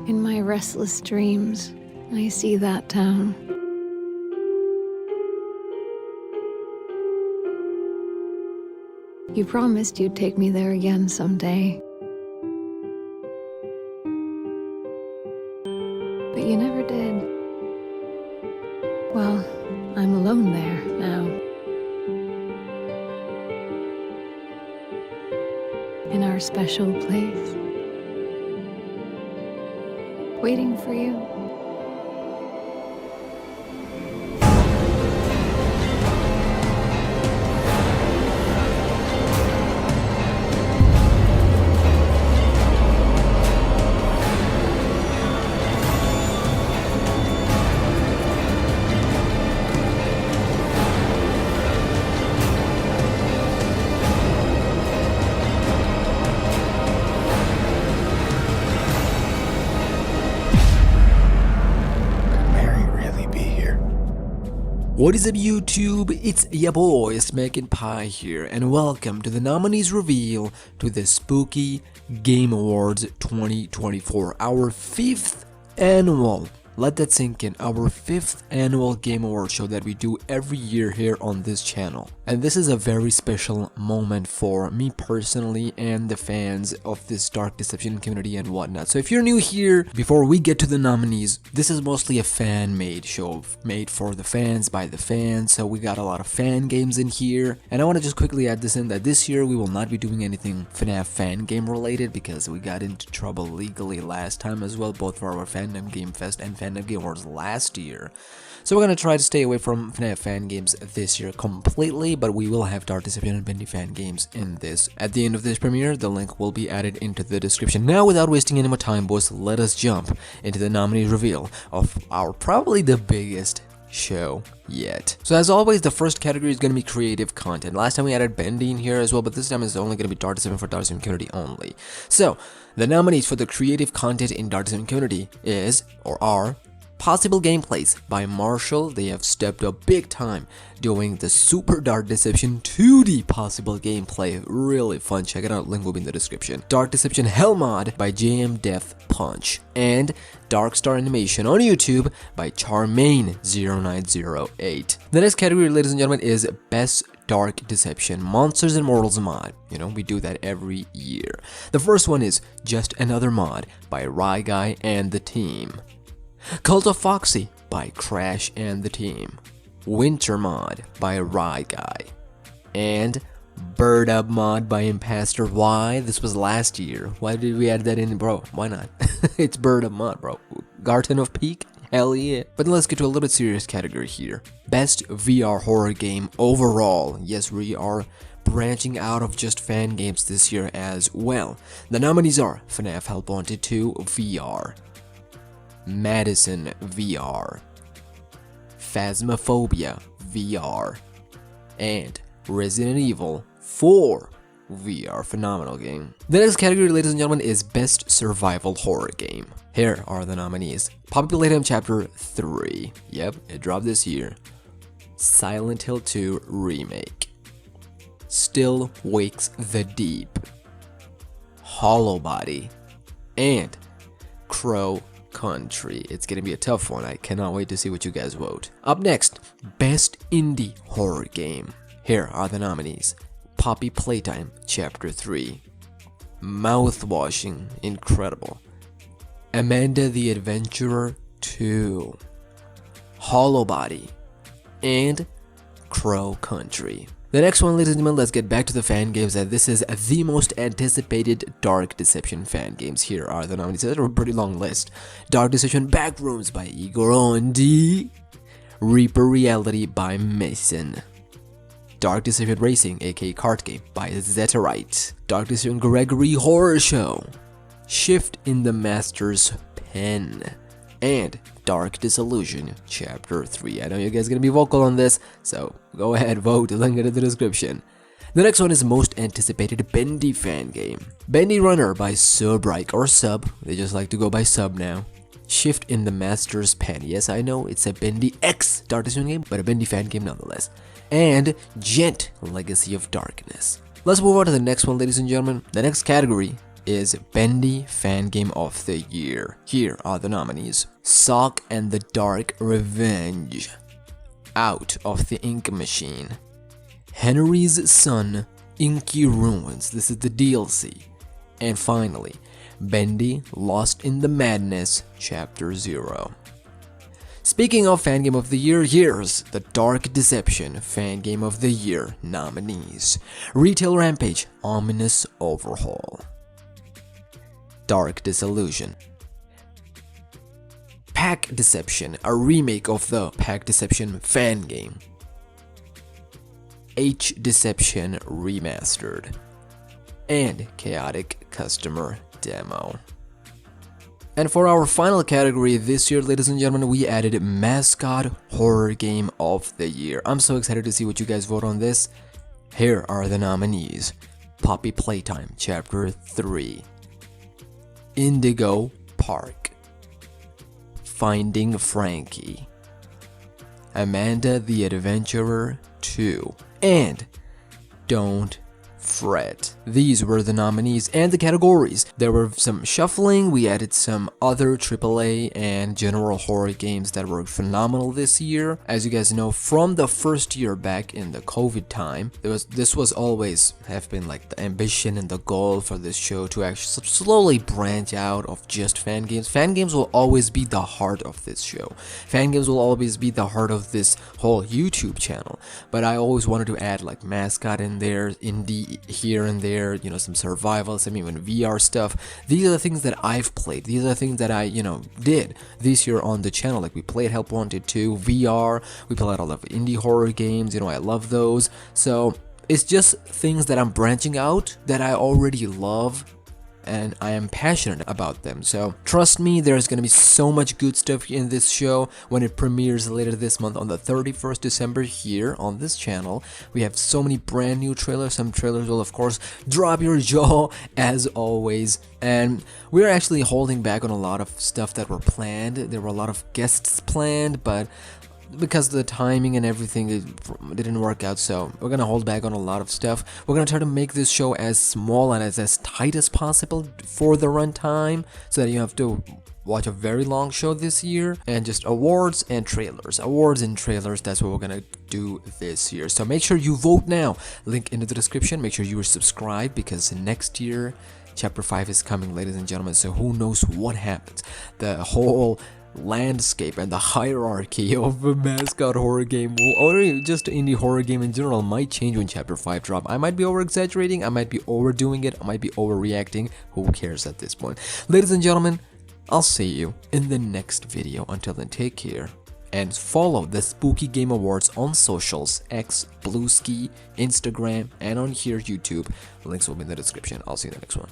In my restless dreams, I see that town. You promised you'd take me there again someday. But you never did. Well, I'm alone there now. In our special place. Waiting for you. What is up YouTube, it's ya boy SmackNPie here, and welcome to the nominees reveal to the Spooky Game Awards 2024, our 5th annual, let that sink in, our 5th annual Game Awards show that we do every year here on this channel. And this is a very special moment for me personally and the fans of this Dark Deception community and whatnot. So if you're new here, before we get to the nominees, this is mostly a fan-made show, made for the fans, by the fans, so we got a lot of fan games in here. And I want to just quickly add this in, that this year we will not be doing anything FNAF fan game related, because we got into trouble legally last time as well, both for our Fandom Game Fest and Fandom Game Awards last year. So we're going to try to stay away from FNAF fan games this year completely, but we will have Dark Deception and Bendy fan games in this. At the end of this premiere, the link will be added into the description. Now, without wasting any more time, boys, let us jump into the nominee reveal of our probably the biggest show yet. So as always, the first category is going to be creative content. Last time we added Bendy in here as well, but this time it's only going to be Dark Deception for Dark Deception community only. So the nominees for the creative content in Dark Deception community are Possible Gameplays by Marshall. They have stepped up big time doing the Super Dark Deception 2D possible gameplay. Really fun, check it out, link will be in the description. Dark Deception Hell Mod by JM Death Punch. And Dark Star Animation on YouTube by Charmaine0908. The next category, ladies and gentlemen, is Best Dark Deception Monsters and Mortals mod. You know, we do that every year. The first one is Just Another Mod by Rye Guy and the team. Cult of Foxy by Crash and the team. Winter Mod by Rye Guy. And Bird Up Mod by Imposter. Why? This was last year. Why did we add that in, bro? Why not? It's Bird Up Mod, bro. Garden of Peak? Hell yeah. But let's get to a little bit serious category here. Best VR horror game overall. Yes, we are branching out of just fan games this year as well. The nominees are FNAF Help Wanted 2 VR, Madison VR, Phasmophobia VR, and Resident Evil 4 VR. Phenomenal game. The next category, ladies and gentlemen, is Best Survival Horror Game. Here are the nominees. Populatum Chapter 3. Yep, it dropped this year. Silent Hill 2 Remake. Still Wakes the Deep. Hollow Body. And Crow Country. It's gonna be a tough one. I cannot wait to see what you guys vote. Up next, Best Indie Horror Game. Here are the nominees. Poppy Playtime Chapter 3. Mouthwashing, incredible. Amanda the Adventurer 2. Hollow Body. And Crow Country. The next one, ladies and gentlemen, let's get back to the fan games, and this is the most anticipated Dark Deception fan games. Here are the nominees. It's a pretty long list. Dark Deception Backrooms by Igor Ondi. Reaper Reality by Mason. Dark Deception Racing, aka Kart Game, by Zeterite. Dark Deception Gregory Horror Show. Shift in the Master's Pen. And Dark Disillusion Chapter 3. I know you guys are gonna be vocal on this, so go ahead, vote, link it in the description. The next one is most anticipated Bendy fan game. Bendy Runner by Subrike, or Sub, they just like to go by Sub now. Shift in the Master's Pen. Yes, I know, it's a Bendy X Dark Deception game, but a Bendy fan game nonetheless. And Gent Legacy of Darkness. Let's move on to the next one, ladies and gentlemen. The next category is Bendy Fan Game of the Year. Here are the nominees: Sock and the Dark Revenge, Out of the Ink Machine, Henry's Son, Inky Ruins, this is the DLC, and finally, Bendy Lost in the Madness Chapter 0. Speaking of Fan Game of the Year, here's the Dark Deception Fan Game of the Year nominees. Retail Rampage, Ominous Overhaul. Dark Disillusion. Pack Deception, a remake of the Pack Deception fan game. H Deception Remastered. And Chaotic Customer Demo. And for our final category this year, ladies and gentlemen, we added Mascot Horror Game of the Year. I'm so excited to see what you guys vote on this. Here are the nominees: Poppy Playtime Chapter 3, Indigo Park, Finding Frankie, Amanda the Adventurer 2, and Don't Fret. These were the nominees and the categories. There were some shuffling, we added some other AAA and general horror games that were phenomenal this year. As you guys know, from the first year back in the COVID time, this was always have been like the ambition and the goal for this show to actually slowly branch out of just fan games. Fan games will always be the heart of this show. Fan games will always be the heart of this whole YouTube channel. But I always wanted to add like Mascot in there, indie here and there, you know, some survival, some even VR stuff. These are the things that I've played. These are the things that I, did this year on the channel. Like we played Help Wanted 2, VR, we played a lot of indie horror games, I love those. So it's just things that I'm branching out that I already love and I am passionate about them. So trust me, there's gonna be so much good stuff in this show when it premieres later this month on the 31st December here on this channel. We have so many brand new trailers. Some trailers will of course drop your jaw as always, and we're actually holding back on a lot of stuff that were planned. There were a lot of guests planned, but because of the timing and everything, it didn't work out, so we're gonna hold back on a lot of stuff. We're gonna try to make this show as small and as tight as possible for the runtime, so that you have to watch a very long show this year, and just awards and trailers. Awards and trailers, that's what we're gonna do this year. So make sure you vote now. Link in the description. Make sure you are subscribed, because next year, Chapter 5 is coming, ladies and gentlemen, so who knows what happens. The whole landscape and the hierarchy of a Mascot horror game or just indie horror game in general might change when Chapter 5 drop. I might be over exaggerating, I might be overdoing it, I might be overreacting. Who cares at this point? Ladies and gentlemen, I'll see you in the next video. Until then, take care and follow the Spooky Game Awards on socials: X, Bluesky, Instagram, and on here YouTube. Links will be in the description. I'll see you in the next one.